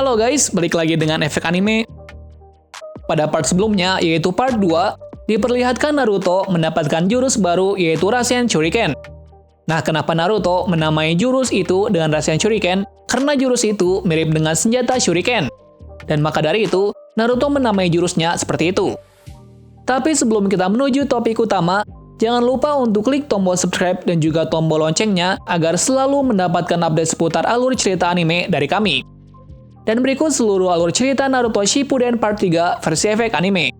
Halo guys, balik lagi dengan Efek Anime. Pada part sebelumnya, yaitu part 2, diperlihatkan Naruto mendapatkan jurus baru yaitu Rasen Shuriken. Nah, kenapa Naruto menamai jurus itu dengan Rasen Shuriken? Karena jurus itu mirip dengan senjata Shuriken. Dan maka dari itu, Naruto menamai jurusnya seperti itu. Tapi sebelum kita menuju topik utama, jangan lupa untuk klik tombol subscribe dan juga tombol loncengnya agar selalu mendapatkan update seputar alur cerita anime dari kami. Dan berikut seluruh alur cerita Naruto Shippuden Part 3 versi Efek Anime.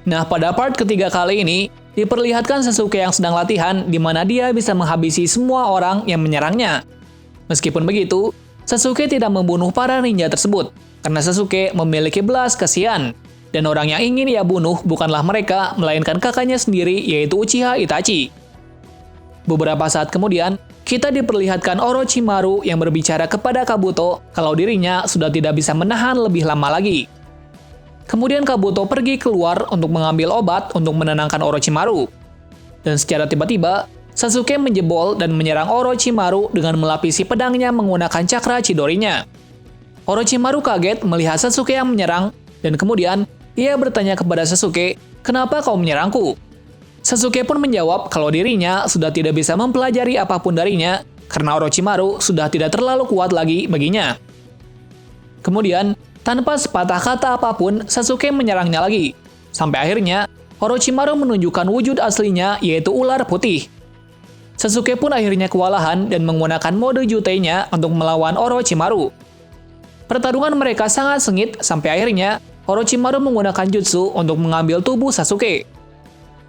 Nah, pada part ketiga kali ini, diperlihatkan Sasuke yang sedang latihan di mana dia bisa menghabisi semua orang yang menyerangnya. Meskipun begitu, Sasuke tidak membunuh para ninja tersebut, karena Sasuke memiliki belas kasihan. Dan orang yang ingin ia bunuh bukanlah mereka, melainkan kakaknya sendiri, yaitu Uchiha Itachi. Beberapa saat kemudian, kita diperlihatkan Orochimaru yang berbicara kepada Kabuto kalau dirinya sudah tidak bisa menahan lebih lama lagi. Kemudian Kabuto pergi keluar untuk mengambil obat untuk menenangkan Orochimaru. Dan secara tiba-tiba, Sasuke menjebol dan menyerang Orochimaru dengan melapisi pedangnya menggunakan cakra Chidorinya. Orochimaru kaget melihat Sasuke yang menyerang, dan kemudian ia bertanya kepada Sasuke, "Kenapa kau menyerangku?" Sasuke pun menjawab kalau dirinya sudah tidak bisa mempelajari apapun darinya karena Orochimaru sudah tidak terlalu kuat lagi baginya. Kemudian, tanpa sepatah kata apapun, Sasuke menyerangnya lagi. Sampai akhirnya, Orochimaru menunjukkan wujud aslinya yaitu ular putih. Sasuke pun akhirnya kewalahan dan menggunakan mode Jutei-nya untuk melawan Orochimaru. Pertarungan mereka sangat sengit sampai akhirnya Orochimaru menggunakan jutsu untuk mengambil tubuh Sasuke.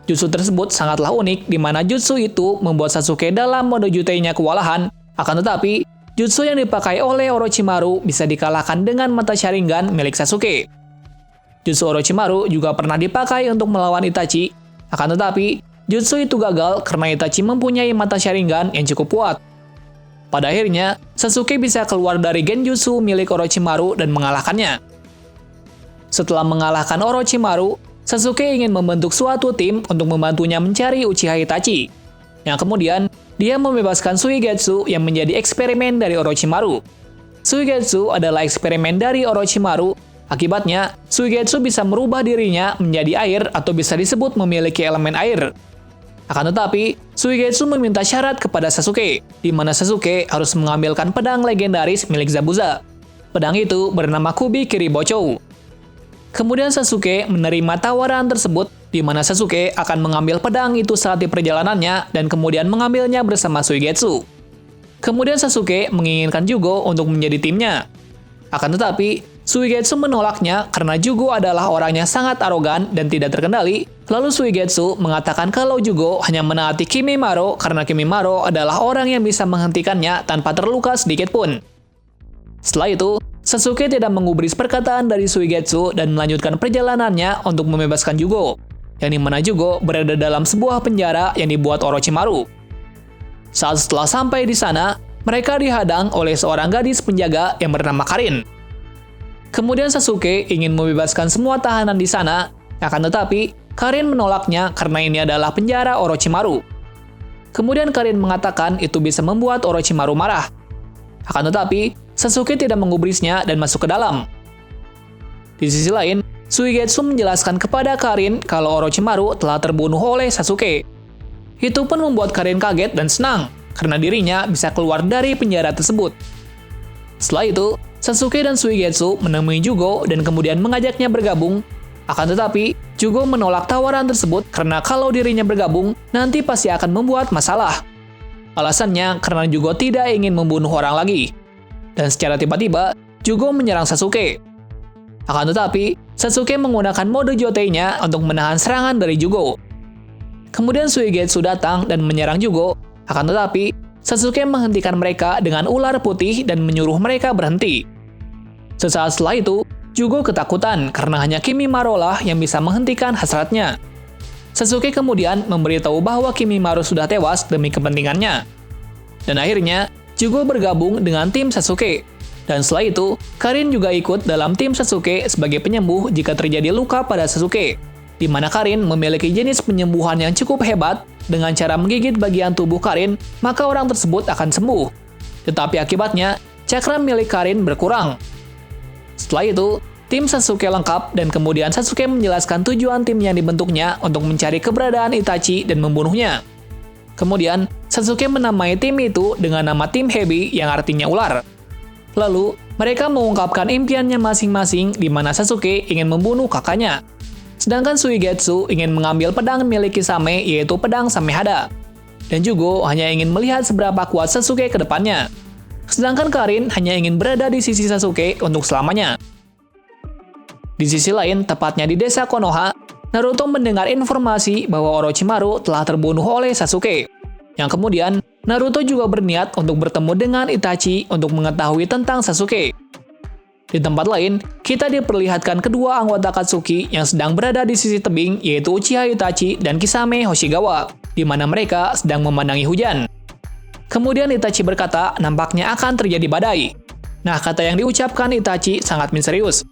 Jutsu tersebut sangatlah unik, di mana jutsu itu membuat Sasuke dalam mode Jutei-nya kewalahan, akan tetapi, jutsu yang dipakai oleh Orochimaru bisa dikalahkan dengan mata Sharingan milik Sasuke. Jutsu Orochimaru juga pernah dipakai untuk melawan Itachi, akan tetapi, jutsu itu gagal karena Itachi mempunyai mata Sharingan yang cukup kuat. Pada akhirnya, Sasuke bisa keluar dari genjutsu milik Orochimaru dan mengalahkannya. Setelah mengalahkan Orochimaru, Sasuke ingin membentuk suatu tim untuk membantunya mencari Uchiha Itachi. Yang kemudian, dia membebaskan Suigetsu yang menjadi eksperimen dari Orochimaru. Suigetsu adalah eksperimen dari Orochimaru, akibatnya Suigetsu bisa merubah dirinya menjadi air atau bisa disebut memiliki elemen air. Akan tetapi, Suigetsu meminta syarat kepada Sasuke, di mana Sasuke harus mengambilkan pedang legendaris milik Zabuza. Pedang itu bernama Kubi Kiribochou. Kemudian Sasuke menerima tawaran tersebut, di mana Sasuke akan mengambil pedang itu saat di perjalanannya dan kemudian mengambilnya bersama Suigetsu. Kemudian Sasuke menginginkan Jugo untuk menjadi timnya. Akan tetapi, Suigetsu menolaknya karena Jugo adalah orang yang sangat arogan dan tidak terkendali. Lalu Suigetsu mengatakan kalau Jugo hanya menaati Kimimaro karena Kimimaro adalah orang yang bisa menghentikannya tanpa terluka sedikit pun. Setelah itu, Sasuke tidak menggubris perkataan dari Suigetsu dan melanjutkan perjalanannya untuk membebaskan Jugo, yang dimana Jugo berada dalam sebuah penjara yang dibuat Orochimaru. Saat setelah sampai di sana, mereka dihadang oleh seorang gadis penjaga yang bernama Karin. Kemudian Sasuke ingin membebaskan semua tahanan di sana, akan tetapi Karin menolaknya karena ini adalah penjara Orochimaru. Kemudian Karin mengatakan itu bisa membuat Orochimaru marah. Akan tetapi, Sasuke tidak menggubrisnya dan masuk ke dalam. Di sisi lain, Suigetsu menjelaskan kepada Karin kalau Orochimaru telah terbunuh oleh Sasuke. Itu pun membuat Karin kaget dan senang, karena dirinya bisa keluar dari penjara tersebut. Setelah itu, Sasuke dan Suigetsu menemui Jugo dan kemudian mengajaknya bergabung. Akan tetapi, Jugo menolak tawaran tersebut karena kalau dirinya bergabung, nanti pasti akan membuat masalah. Alasannya karena Jugo tidak ingin membunuh orang lagi. Dan secara tiba-tiba, Jugo menyerang Sasuke. Akan tetapi, Sasuke menggunakan mode Jutei-nya untuk menahan serangan dari Jugo. Kemudian Suigetsu datang dan menyerang Jugo, akan tetapi, Sasuke menghentikan mereka dengan ular putih dan menyuruh mereka berhenti. Sesaat setelah itu, Jugo ketakutan karena hanya Kimimaro lah yang bisa menghentikan hasratnya. Sasuke kemudian memberitahu bahwa Kimimaro sudah tewas demi kepentingannya. Dan akhirnya, Jugo bergabung dengan tim Sasuke. Dan setelah itu, Karin juga ikut dalam tim Sasuke sebagai penyembuh jika terjadi luka pada Sasuke. di mana Karin memiliki jenis penyembuhan yang cukup hebat. Dengan cara menggigit bagian tubuh Karin, maka orang tersebut akan sembuh. Tetapi akibatnya, cakra milik Karin berkurang. Setelah itu, tim Sasuke lengkap dan kemudian Sasuke menjelaskan tujuan tim yang dibentuknya untuk mencari keberadaan Itachi dan membunuhnya. Kemudian, Sasuke menamai tim itu dengan nama Tim Hebi yang artinya ular. Lalu, mereka mengungkapkan impiannya masing-masing di mana Sasuke ingin membunuh kakaknya. Sedangkan Suigetsu ingin mengambil pedang milik Kisame yaitu pedang Samehada. Dan Jugo hanya ingin melihat seberapa kuat Sasuke ke depannya. Sedangkan Karin hanya ingin berada di sisi Sasuke untuk selamanya. Di sisi lain, tepatnya di desa Konoha, Naruto mendengar informasi bahwa Orochimaru telah terbunuh oleh Sasuke. Yang kemudian, Naruto juga berniat untuk bertemu dengan Itachi untuk mengetahui tentang Sasuke. Di tempat lain, kita diperlihatkan kedua anggota Akatsuki yang sedang berada di sisi tebing, yaitu Uchiha Itachi dan Kisame Hoshigawa, di mana mereka sedang memandangi hujan. Kemudian Itachi berkata, nampaknya akan terjadi badai. Nah, kata yang diucapkan Itachi sangat misterius.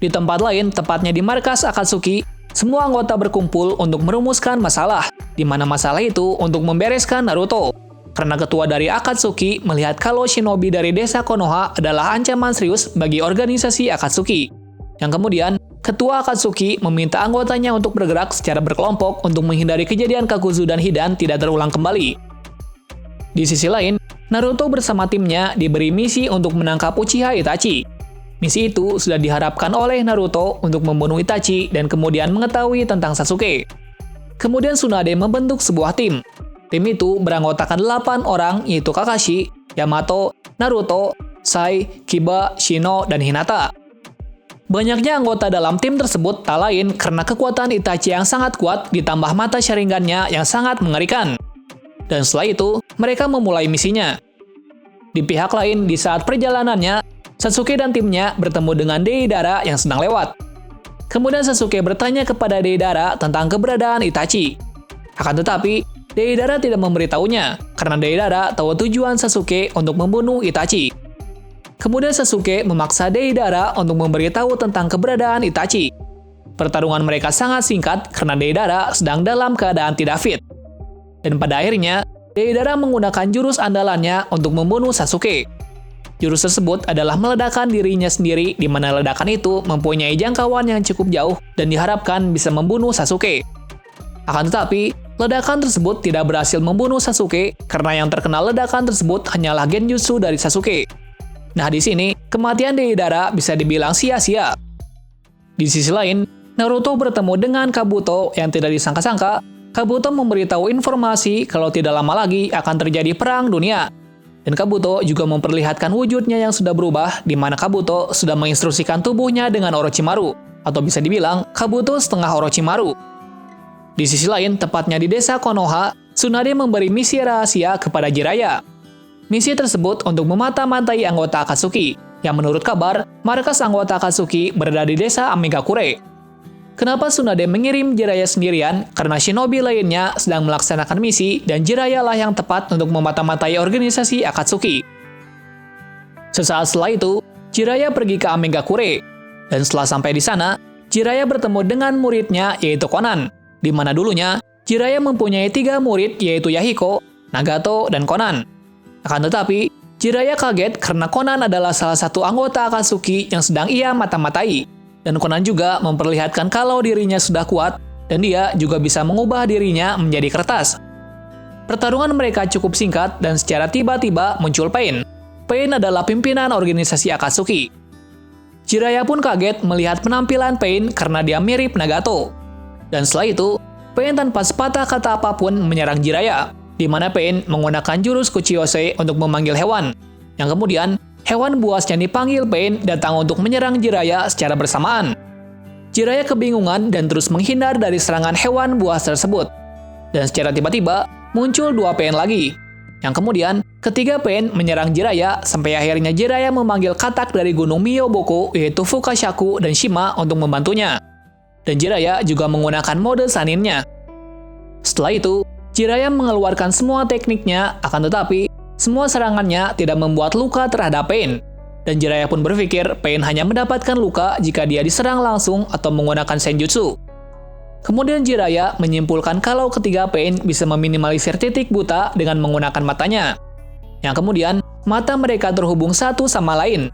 Di tempat lain, tepatnya di markas Akatsuki, semua anggota berkumpul untuk merumuskan masalah, di mana masalah itu untuk membereskan Naruto. Karena ketua dari Akatsuki melihat kalau shinobi dari desa Konoha adalah ancaman serius bagi organisasi Akatsuki. Yang kemudian, ketua Akatsuki meminta anggotanya untuk bergerak secara berkelompok untuk menghindari kejadian Kakuzu dan Hidan tidak terulang kembali. Di sisi lain, Naruto bersama timnya diberi misi untuk menangkap Uchiha Itachi. Misi itu sudah diharapkan oleh Naruto untuk membunuh Itachi dan kemudian mengetahui tentang Sasuke. Kemudian Tsunade membentuk sebuah tim. Tim itu beranggotakan 8 orang yaitu Kakashi, Yamato, Naruto, Sai, Kiba, Shino, dan Hinata. Banyaknya anggota dalam tim tersebut tak lain karena kekuatan Itachi yang sangat kuat ditambah mata Sharingan-nya yang sangat mengerikan. Dan setelah itu, mereka memulai misinya. Di pihak lain, di saat perjalanannya, Sasuke dan timnya bertemu dengan Deidara yang sedang lewat. Kemudian Sasuke bertanya kepada Deidara tentang keberadaan Itachi. Akan tetapi, Deidara tidak memberitahunya, karena Deidara tahu tujuan Sasuke untuk membunuh Itachi. Kemudian Sasuke memaksa Deidara untuk memberitahu tentang keberadaan Itachi. Pertarungan mereka sangat singkat karena Deidara sedang dalam keadaan tidak fit. Dan pada akhirnya, Deidara menggunakan jurus andalannya untuk membunuh Sasuke. Jurus tersebut adalah meledakkan dirinya sendiri, di mana ledakan itu mempunyai jangkauan yang cukup jauh dan diharapkan bisa membunuh Sasuke. Akan tetapi, ledakan tersebut tidak berhasil membunuh Sasuke karena yang terkena ledakan tersebut hanyalah genjutsu dari Sasuke. Nah, di sini kematian Deidara bisa dibilang sia-sia. Di sisi lain, Naruto bertemu dengan Kabuto yang tidak disangka-sangka. Kabuto memberitahu informasi kalau tidak lama lagi akan terjadi perang dunia. Dan Kabuto juga memperlihatkan wujudnya yang sudah berubah, di mana Kabuto sudah menginstruksikan tubuhnya dengan Orochimaru, atau bisa dibilang Kabuto setengah Orochimaru. Di sisi lain, tepatnya di desa Konoha, Tsunade memberi misi rahasia kepada Jiraiya. Misi tersebut untuk memata-matai anggota Akatsuki, yang menurut kabar, markas anggota Akatsuki berada di desa Amigakure. Kenapa Tsunade mengirim Jiraiya sendirian? Karena shinobi lainnya sedang melaksanakan misi dan Jiraiya lah yang tepat untuk memata-matai organisasi Akatsuki. Sesaat setelah itu, Jiraiya pergi ke Amigakure. Dan setelah sampai di sana, Jiraiya bertemu dengan muridnya yaitu Konan, di mana dulunya Jiraiya mempunyai 3 murid yaitu Yahiko, Nagato, dan Konan. Akan tetapi, Jiraiya kaget karena Konan adalah salah satu anggota Akatsuki yang sedang ia mata-matai. Dan Konan juga memperlihatkan kalau dirinya sudah kuat, dan dia juga bisa mengubah dirinya menjadi kertas. Pertarungan mereka cukup singkat, dan secara tiba-tiba muncul Pain. Pain adalah pimpinan organisasi Akatsuki. Jiraiya pun kaget melihat penampilan Pain karena dia mirip Nagato. Dan setelah itu, Pain tanpa sepatah kata apapun menyerang Jiraiya, di mana Pain menggunakan jurus Kuchiyose untuk memanggil hewan. Yang kemudian, hewan buas yang dipanggil Pain datang untuk menyerang Jiraiya secara bersamaan. Jiraiya kebingungan dan terus menghindar dari serangan hewan buas tersebut. Dan secara tiba-tiba, muncul 2 Pain lagi. Yang kemudian, ketiga Pain menyerang Jiraiya sampai akhirnya Jiraiya memanggil katak dari gunung Miyoboko yaitu Fukashaku dan Shima untuk membantunya. Dan Jiraiya juga menggunakan mode Saninnya. Setelah itu, Jiraiya mengeluarkan semua tekniknya, akan tetapi semua serangannya tidak membuat luka terhadap Pain. Dan Jiraiya pun berpikir Pain hanya mendapatkan luka jika dia diserang langsung atau menggunakan senjutsu. Kemudian Jiraiya menyimpulkan kalau ketiga Pain bisa meminimalisir titik buta dengan menggunakan matanya. Yang kemudian, mata mereka terhubung satu sama lain.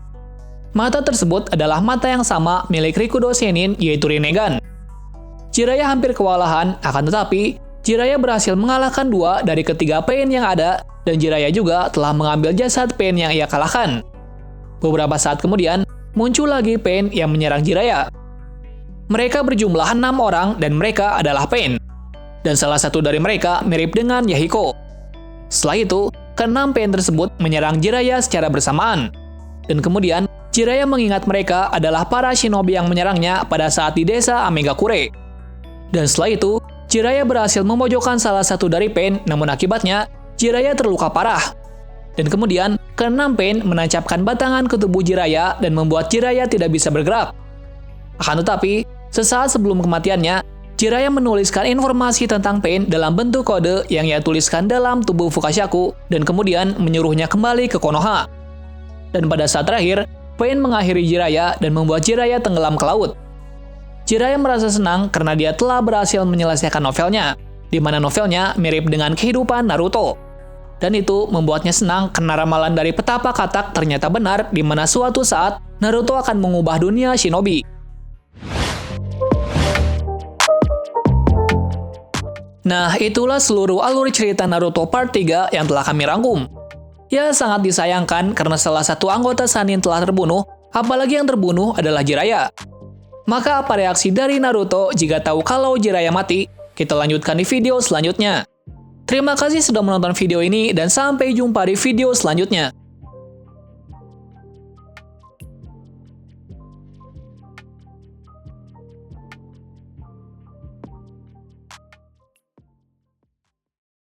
Mata tersebut adalah mata yang sama milik Rikudo Sennin, yaitu Rinnegan. Jiraiya hampir kewalahan, akan tetapi Jiraiya berhasil mengalahkan 2 dari ketiga Pain yang ada, dan Jiraiya juga telah mengambil jasad Pain yang ia kalahkan. Beberapa saat kemudian, muncul lagi Pain yang menyerang Jiraiya. Mereka berjumlah 6 orang dan mereka adalah Pain. Dan salah satu dari mereka mirip dengan Yahiko. Setelah itu, ke-6 Pain tersebut menyerang Jiraiya secara bersamaan. Dan kemudian, Jiraiya mengingat mereka adalah para shinobi yang menyerangnya pada saat di desa Amegakure. Dan setelah itu, Jiraiya berhasil memojokkan salah satu dari Pain, namun akibatnya, Jiraiya terluka parah. Dan kemudian, ke-6 Pain menancapkan batangan ke tubuh Jiraiya dan membuat Jiraiya tidak bisa bergerak. Akan tetapi, sesaat sebelum kematiannya, Jiraiya menuliskan informasi tentang Pain dalam bentuk kode yang ia tuliskan dalam tubuh Fukashaku dan kemudian menyuruhnya kembali ke Konoha. Dan pada saat terakhir, Pain mengakhiri Jiraiya dan membuat Jiraiya tenggelam ke laut. Jiraiya merasa senang karena dia telah berhasil menyelesaikan novelnya, di mana novelnya mirip dengan kehidupan Naruto. Dan itu membuatnya senang karena ramalan dari petapa katak ternyata benar, di mana suatu saat Naruto akan mengubah dunia shinobi. Nah, itulah seluruh alur cerita Naruto Part 3 yang telah kami rangkum. Ya, sangat disayangkan karena salah satu anggota Sannin telah terbunuh, apalagi yang terbunuh adalah Jiraiya. Maka apa reaksi dari Naruto jika tahu kalau Jiraiya mati? Kita lanjutkan di video selanjutnya. Terima kasih sudah menonton video ini dan sampai jumpa di video selanjutnya.